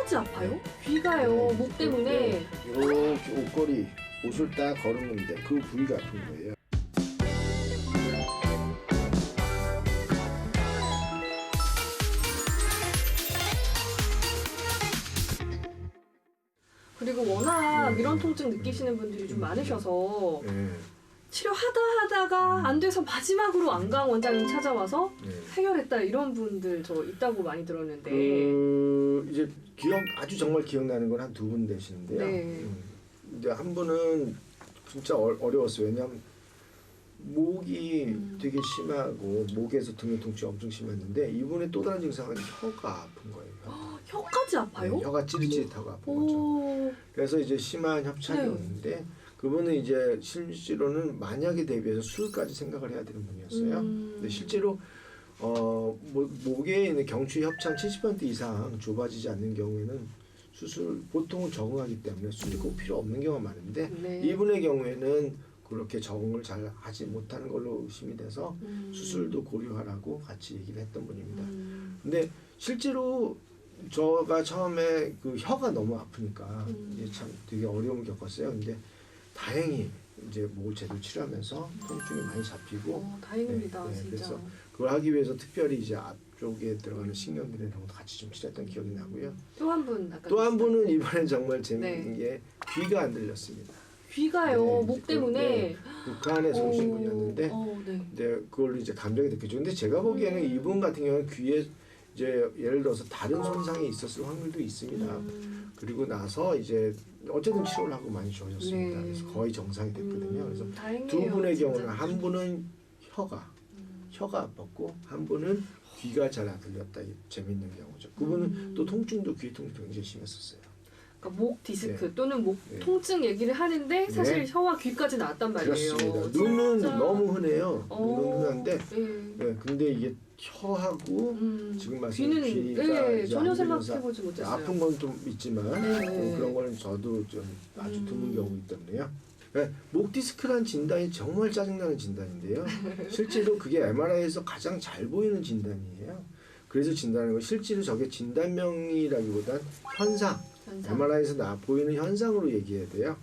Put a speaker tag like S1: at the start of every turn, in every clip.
S1: 혀까지 아파요? 귀가요. 목 때문에.
S2: 이렇게 옷걸이, 옷을 딱 걸었는데 그 부위가 아픈 거예요.
S1: 그리고 워낙 이런 통증 느끼시는 분들이 좀 많으셔서 치료하다가 안 돼서 마지막으로 안강 원장님 찾아와서 해결했다 이런 분들 저 있다고 많이 들었는데.
S2: 이제 아주 정말 기억나는 건 한 두 분 되시는데요.
S1: 네.
S2: 근데 한 분은 진짜 어려웠어요. 왜냐하면 목이 되게 심하고 목에서 등의 통증이 엄청 심했는데 이분의 또 다른 증상은 혀가 아픈 거예요.
S1: 혀까지 아파요?
S2: 네, 혀가 찌릿찌릿하고 아픈 거죠. 그래서 이제 심한 협착이었는데 그분은 이제 실제로는 만약에 대비해서 수술까지 생각을 해야 되는 분이었어요. 근데 실제로 목에 있는 경추 협착 70% 이상 좁아지지 않는 경우에는 수술 보통은 적응하기 때문에 수술이 꼭 필요 없는 경우가 많은데 이분의 경우에는 그렇게 적응을 잘 하지 못하는 걸로 의심이 돼서 수술도 고려하라고 같이 얘기를 했던 분입니다. 근데 실제로 저가 처음에 그 혀가 너무 아프니까 이제 참 되게 어려움을 겪었어요. 근데 다행히 이제 목을 제대로 치료하면서 통증이 많이 잡히고
S1: 다행입니다. 진짜.
S2: 그래서 그걸 하기 위해서 특별히 이제 앞쪽에 들어가는 신경들이랑 같이 좀 치료했던 기억이 나고요.
S1: 또 한 분
S2: 또 한 분은 이번에 정말 재밌는 게 귀가 안 들렸습니다.
S1: 귀가요. 목 때문에.
S2: 북한에서 오신 분이었는데 근데 그걸로 이제 감정이 느껴지고 근데 제가 보기에는 이분 같은 경우는 귀에 이제 예를 들어서 다른 손상이 있었을 확률도 있습니다. 그리고 나서 이제 어쨌든 치료를 하고 많이 좋아졌습니다. 그래서 거의 정상이 됐거든요. 그래서
S1: 다행이에요,
S2: 두 분의
S1: 진짜.
S2: 경우는 한 분은 혀가 아팠고 한 분은 귀가 잘 안 들렸다. 재밌는 경우죠. 그분은 또 통증도 귀 통증도 굉장히 심했었어요.
S1: 그러니까 목 디스크 또는 목 통증 얘기를 하는데 사실 혀와 귀까지 나왔단 말이에요.
S2: 그렇습니다. 눈은 너무 흔해요. 눈은 흔한데 근데 이게 혀하고 지금 말씀하신 귀가
S1: 전혀 생각해보지 못했어요.
S2: 아픈 건 좀 있지만 그런 거는 저도 좀 아주 드문 경우이기 때문에요. 목 디스크란 진단이 정말 짜증나는 진단인데요. 실제로 그게 MRI에서 가장 잘 보이는 진단이에요. 그래서 진단하는 건 실제로 저게 진단명이라기보단 현상. MRI에서 보이는 현상으로 얘기해야 돼요.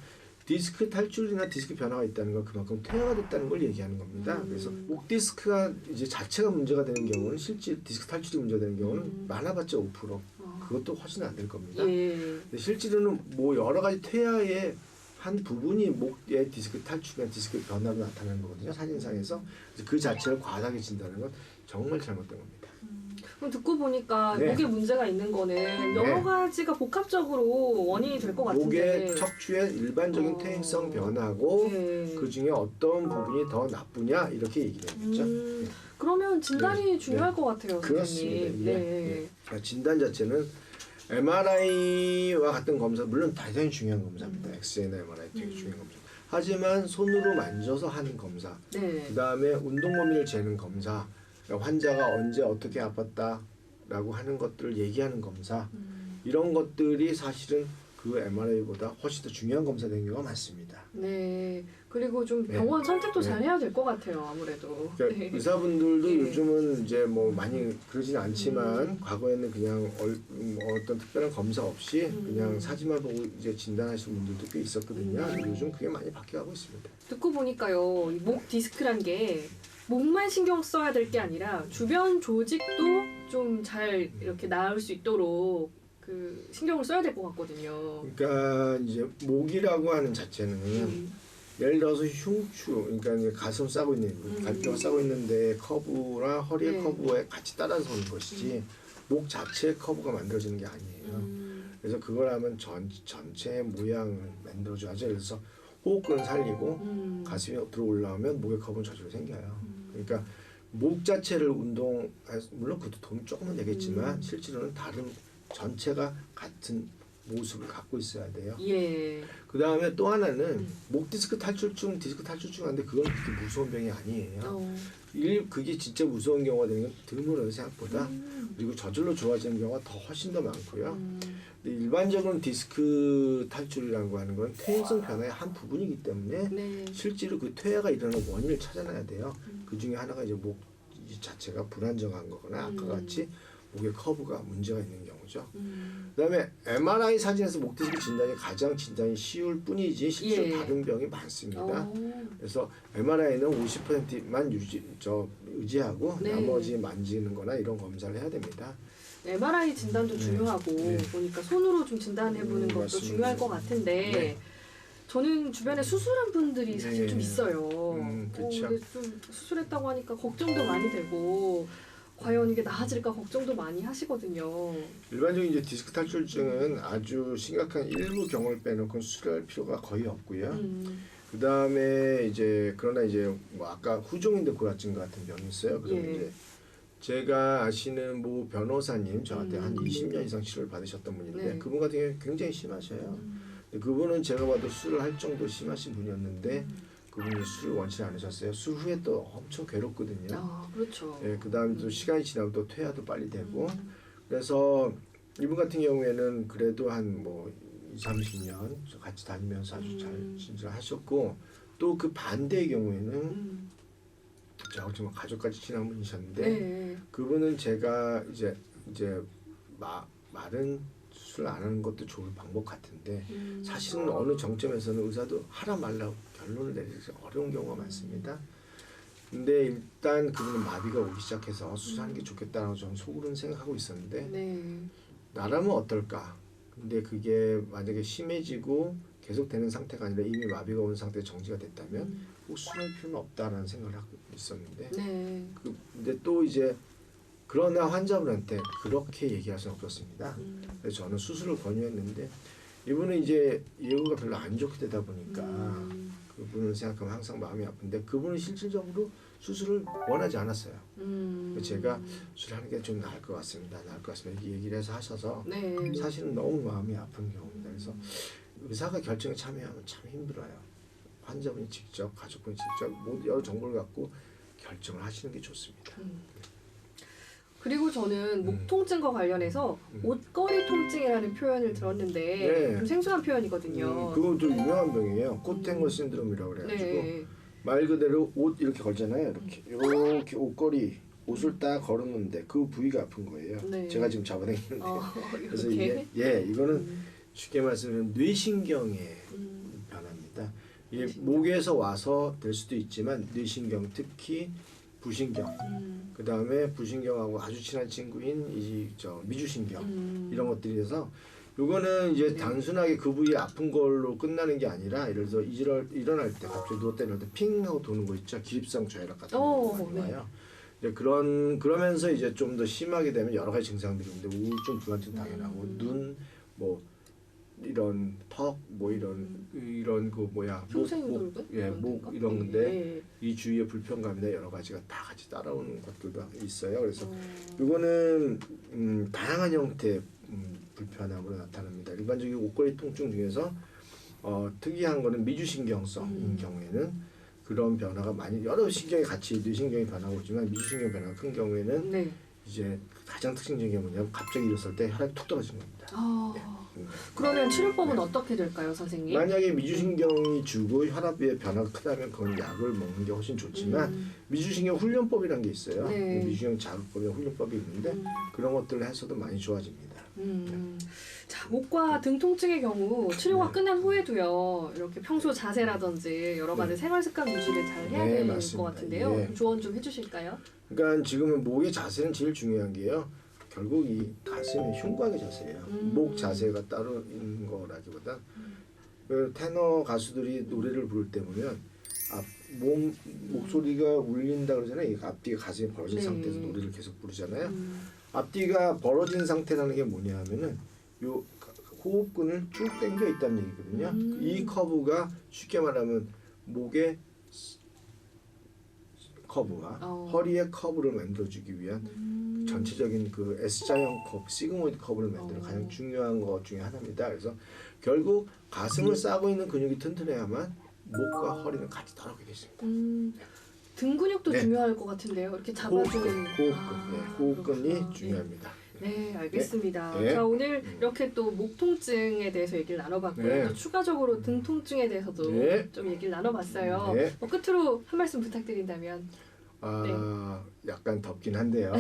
S2: 디스크 탈출이나 디스크 변화가 있다는 건 그만큼 퇴화가 됐다는 걸 얘기하는 겁니다. 그래서 목 디스크가 이제 자체가 문제가 되는 경우는 실제 디스크 탈출이 문제가 되는 경우는 많아봤자 5%. 그것도 훨씬 안 될 겁니다. 근데 실제로는 뭐 여러 가지 퇴화의 한 부분이 목의 디스크 탈출이나 디스크 변화로 나타나는 거거든요. 사진상에서. 그래서 그 자체를 과다하게 진단하는 건 정말 잘못된 겁니다.
S1: 그럼 듣고 보니까 목에 문제가 있는 거는 여러 가지가 복합적으로 원인이 될 것 같은데
S2: 목의 척추의 일반적인 퇴행성 변화고 그 중에 어떤 부분이 더 나쁘냐 이렇게 얘기를 해야겠죠.
S1: 그러면 진단이 중요할 것 같아요.
S2: 그렇습니다. 진단 자체는 MRI와 같은 검사 물론 당연히 중요한 검사입니다. 엑스레이나 MRI 되게 중요한 검사. 하지만 손으로 만져서 하는 검사, 그 다음에 운동 범위를 재는 검사, 환자가 언제 어떻게 아팠다라고 하는 것들을 얘기하는 검사 이런 것들이 사실은 그 MRI보다 훨씬 더 중요한 검사되는 경우가 많습니다.
S1: 네. 그리고 좀 병원 선택도 잘 해야 될 것 같아요. 아무래도.
S2: 그러니까 의사분들도 요즘은 이제 뭐 많이 그러진 않지만 과거에는 그냥 어떤 특별한 검사 없이 그냥 사진만 보고 이제 진단하시는 분들도 꽤 있었거든요. 요즘 그게 많이 바뀌어가고 있습니다.
S1: 듣고 보니까요. 이 목 디스크란 게 목만 신경 써야 될 게 아니라 주변 조직도 좀 잘 이렇게 나을 수 있도록 그 신경을 써야 될 것 같거든요.
S2: 그러니까 이제 목이라고 하는 자체는 예를 들어서 흉추, 그러니까 가슴 싸고 있는 갈비뼈가 싸고 있는데 커브나 허리의 커브에 같이 따라서 오는 것이지 목 자체의 커브가 만들어지는 게 아니에요. 그래서 그걸 하면 전체의 모양을 만들어줘야죠. 그래서 호흡근을 살리고 가슴이 들어 올라오면 목의 커브는 저절로 생겨요. 그러니까 목 자체를 물론 그것도 도움이 조금은 되겠지만 실제로는 다른 전체가 같은 모습을 갖고 있어야 돼요. 그 다음에 또 하나는 목 디스크 탈출증 하는데 그건 그렇게 무서운 병이 아니에요. 그게 진짜 무서운 경우가 되는 건 드물어요 생각보다. 그리고 저절로 좋아지는 경우가 훨씬 더 많고요. 근데 일반적으로 디스크 탈출이라고 하는 건 퇴행성 변화의 한 부분이기 때문에 실제로 그 퇴화가 일어나는 원인을 찾아내야 돼요. 그 중에 하나가 이제 목 자체가 불안정한 거거나 아까 같이 목의 커브가 문제가 있는 경우. 경우죠. 그다음에 MRI 사진에서 목 디스크 진단이 가장 진단이 쉬울 뿐이지 실제로
S1: 예.
S2: 다른 병이 많습니다.
S1: 오.
S2: 그래서 MRI는 50%만 의지하고
S1: 네.
S2: 나머지 만지는 거나 이런 검사를 해야 됩니다.
S1: MRI 진단도
S2: 네.
S1: 중요하고
S2: 네.
S1: 보니까 손으로 좀 진단해보는 것도
S2: 맞습니다.
S1: 중요할 것 같은데
S2: 네.
S1: 저는 주변에 수술한 분들이 사실
S2: 네.
S1: 좀 있어요.
S2: 그쵸.
S1: 근데 좀 수술했다고 하니까 걱정도 많이 되고 과연 이게 나아질까 걱정도 많이 하시거든요.
S2: 일반적인 이제 디스크 탈출증은 아주 심각한 일부 경우를 빼놓고 수술할 필요가 거의 없고요. 그 다음에 이제 그러나 이제 뭐 아까 후종인대 고라증 같은 병이 있어요. 그러면
S1: 예.
S2: 이제 제가 아시는 모 변호사님 저한테 한
S1: 음.
S2: 20년 이상 치료를 받으셨던 분인데
S1: 네.
S2: 그분 같은 경우는 굉장히 심하셔요. 근데 그분은 제가 봐도 수술을 할 정도 심하신 분이었는데 그분이 술을 원치 않으셨어요. 술 후에 또 엄청 괴롭거든요.
S1: 아 그렇죠.
S2: 예, 그 다음에 또 시간이 지나면 또 퇴화도 빨리 되고 그래서 이분 같은 경우에는 그래도 한 뭐 30년 같이 다니면서 아주 잘 진술을 하셨고 또 그 반대의 경우에는 저 정말 가족까지 친한 분이셨는데
S1: 네.
S2: 그분은 제가 이제 말은 수술 안 하는 것도 좋은 방법 같은데 사실은 어느 정점에서는 의사도 하라 말라 결론을 내리기 어려운 경우가 많습니다. 근데 일단 그분은 마비가 오기 시작해서 수술하는 게 좋겠다라고 저는 속으로는 생각하고 있었는데
S1: 네.
S2: 나라면 어떨까? 근데 그게 만약에 심해지고 계속되는 상태가 아니라 이미 마비가 온 상태에 정지가 됐다면 꼭 수술할 필요는 없다라는 생각을 하고 있었는데
S1: 네.
S2: 근데 또 이제 그러나 환자분한테 그렇게 얘기할 수는 없었습니다. 그래서 저는 수술을 권유했는데 이분은 이제 예후가 별로 안 좋게 되다 보니까 그분을 생각하면 항상 마음이 아픈데 그분은 실질적으로 수술을 원하지 않았어요. 제가 수술하는 게 좀 나을 것 같습니다. 이렇게 얘기를 해서 하셔서
S1: 네.
S2: 사실은 너무 마음이 아픈 경우입니다. 그래서 의사가 결정에 참여하면 참 힘들어요. 환자분이 직접, 가족분이 직접 모두 여러 정보를 갖고 결정을 하시는 게 좋습니다.
S1: 그리고 저는 목 통증과 관련해서 옷걸이 통증이라는 표현을 들었는데
S2: 네.
S1: 좀 생소한 표현이거든요.
S2: 그것도 유명한 병이에요. 코탱거 신드롬이라고 그래가지고
S1: 네.
S2: 말 그대로 옷 이렇게 걸잖아요. 이렇게 옷걸이 옷을 딱 걸었는데 그 부위가 아픈 거예요.
S1: 네.
S2: 제가 지금 잡아당기는데 그래서
S1: 이렇게?
S2: 이거는 쉽게 말씀드리면 뇌신경의 변화입니다. 이게 목에서 와서 될 수도 있지만 뇌신경 특히 부신경 그 다음에 부신경하고 아주 친한 친구인 미주신경 이런 것들이 돼서 요거는 이제 단순하게 그 부위에 아픈 걸로 끝나는 게 아니라 예를 들어서 일어날 때 갑자기 누웠다 일어날 때 핑 하고 도는 거 있죠. 기립성 저혈압 같은 거 많이 와요. 그러면서 이제 좀 더 심하게 되면 여러 가지 증상들이 있는데 우울증, 불안증 당연하고 눈, 뭐 이런 턱, 뭐 이런 그 뭐야 목 이런 건데 이 주위에 불편감이나 여러 가지가 다 같이 따라오는 것들도 있어요. 그래서 이거는 다양한 형태의 불편함으로 나타납니다. 일반적인 옷걸이 통증 중에서 특이한 거는 미주신경성인 경우에는 그런 변화가 많이 여러 신경이 같이 뇌신경이 변하고 있지만 미주신경 변화가 큰 경우에는 이제 가장 특징적인 게 뭐냐면 갑자기 일어설 때 혈압이 툭 떨어지는 겁니다.
S1: 그러면 치료법은 어떻게 될까요, 선생님?
S2: 만약에 미주신경이 주고 혈압의 변화가 크다면 그건 약을 먹는 게 훨씬 좋지만 미주신경 훈련법이라는 게 있어요. 미주신경 자극법이나 훈련법이 있는데 그런 것들을 해서도 많이 좋아집니다.
S1: 자, 목과 등 통증의 경우 치료가 끝난 후에도요 이렇게 평소 자세라든지 여러 가지 생활 습관 유지를 잘 해야 될 것 같은데요. 조언 좀 해주실까요?
S2: 그러니까 지금은 목의 자세는 제일 중요한 게요. 결국 이 가슴의 흉곽의 자세예요. 목 자세가 따로 있는 거라기보다 그 테너 가수들이 노래를 부를 때 보면 목소리가 울린다 그러잖아요. 이 앞뒤가 가슴이 벌어진 상태에서 노래를 계속 부르잖아요. 앞뒤가 벌어진 상태라는 게 뭐냐 하면은 요 호흡근을 쭉 당겨 있다는 얘기거든요. 이 커브가 쉽게 말하면 목의 커브와 허리의 커브를 만들어주기 위한 전체적인 그 S자형 커브, 시그모이드 커브를 만드는 가장 중요한 것 중에 하나입니다. 그래서 결국 가슴을 싸고 있는 근육이 튼튼해야만 목과 허리는 같이 따라오게 되십니다.
S1: 등 근육도 중요할 것 같은데요. 이렇게 잡아주는
S2: 호흡근이 중요합니다.
S1: 네, 알겠습니다. 자, 오늘 이렇게 또 목 통증에 대해서 얘기를 나눠봤고요. 또 추가적으로 등 통증에 대해서도 좀 얘기를 나눠봤어요. 끝으로 한 말씀 부탁드린다면.
S2: 약간 덥긴 한데요.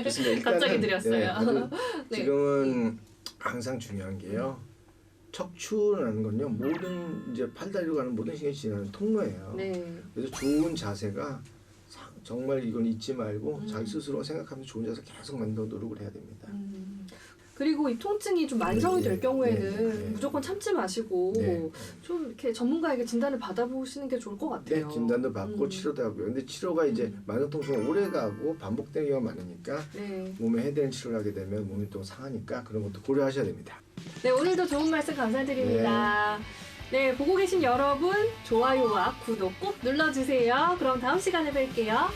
S2: 좋습니다. 일단은,
S1: 갑자기 드렸어요.
S2: 아주
S1: 네.
S2: 지금은 항상 중요한 게요. 척추라는 건요. 모든 이제 팔다리로 가는 모든 신경이 지나는 통로예요.
S1: 네.
S2: 그래서 좋은 자세가 정말 이건 잊지 말고 자기 스스로 생각하면서 좋은 자세 계속 만들어 노력을 해야 됩니다.
S1: 그리고 이 통증이 좀 만성이 될 경우에는
S2: 네.
S1: 무조건 참지 마시고
S2: 네.
S1: 좀 이렇게 전문가에게 진단을 받아보시는 게 좋을 것 같아요.
S2: 네, 진단도 받고 치료도 하고요. 근데 치료가 이제 만성 통증은 오래 가고 반복되는 경우가 많으니까
S1: 네.
S2: 몸에 해야 되는 치료를 하게 되면 몸이 또 상하니까 그런 것도 고려하셔야 됩니다.
S1: 네, 오늘도 좋은 말씀 감사드립니다. 네, 보고 계신 여러분 좋아요와 구독 꼭 눌러주세요. 그럼 다음 시간에 뵐게요.